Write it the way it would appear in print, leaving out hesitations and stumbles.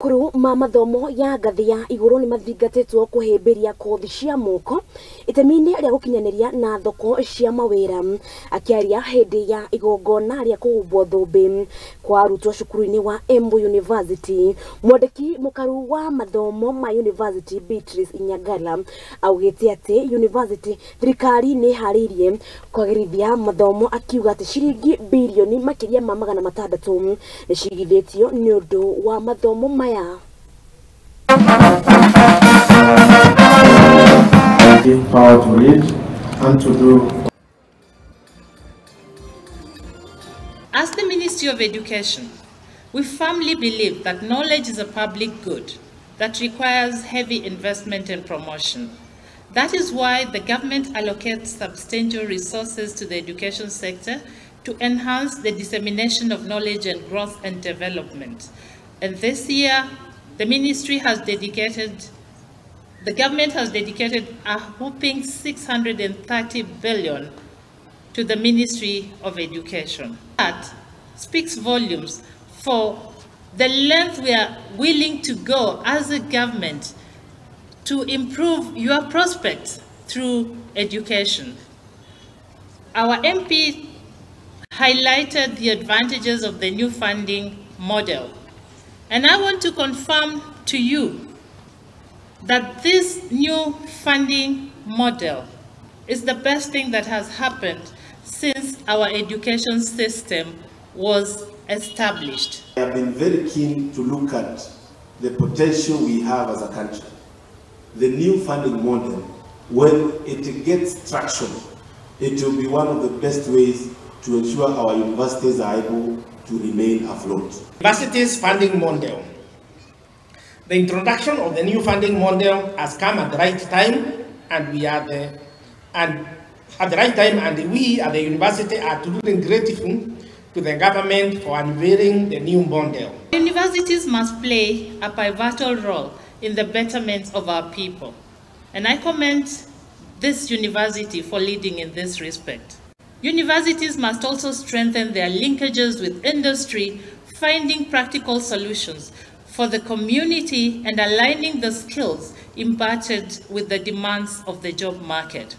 Macukuru ma mathomo ya ngathi ya iguru nimathingatitwo kuhimbiria kothi cia Moko, itemiini ria gukinyaniria na thoko cia mawira. Akiaria hindi ya igongona ria kuhumbwo thumbi kwa arutwo cukuru-ini wa Embu University, Mwandiki mukaru wa mathomo ma University Beatrice inyangala augite ati University thirikari ni ihariirie kwagirithia mathomo, akiuga ati ciringi bilioni makiria ma 600 nicigithitio ni undu wa mathomo maya. Give power to read and to do. As the Ministry of Education, we firmly believe that knowledge is a public good that requires heavy investment and promotion. That is why the government allocates substantial resources to the education sector to enhance the dissemination of knowledge and growth and development. And this year, the government has dedicated a whopping 630 billion to the Ministry of Education. That speaks volumes for the length we are willing to go as a government to improve your prospects through education. Our MP highlighted the advantages of the new funding model. And I want to confirm to you that this new funding model is the best thing that has happened since our education system was established. I have been very keen to look at the potential we have as a country. The new funding model, when it gets traction, it will be one of the best ways to ensure our universities are able to remain afloat. Universities funding model. The introduction of the new funding model has come at the right time, and we at the university are truly grateful to the government for unveiling the new model. Universities must play a pivotal role in the betterment of our people, and I commend this university for leading in this respect. Universities must also strengthen their linkages with industry, finding practical solutions for the community and aligning the skills imparted with the demands of the job market.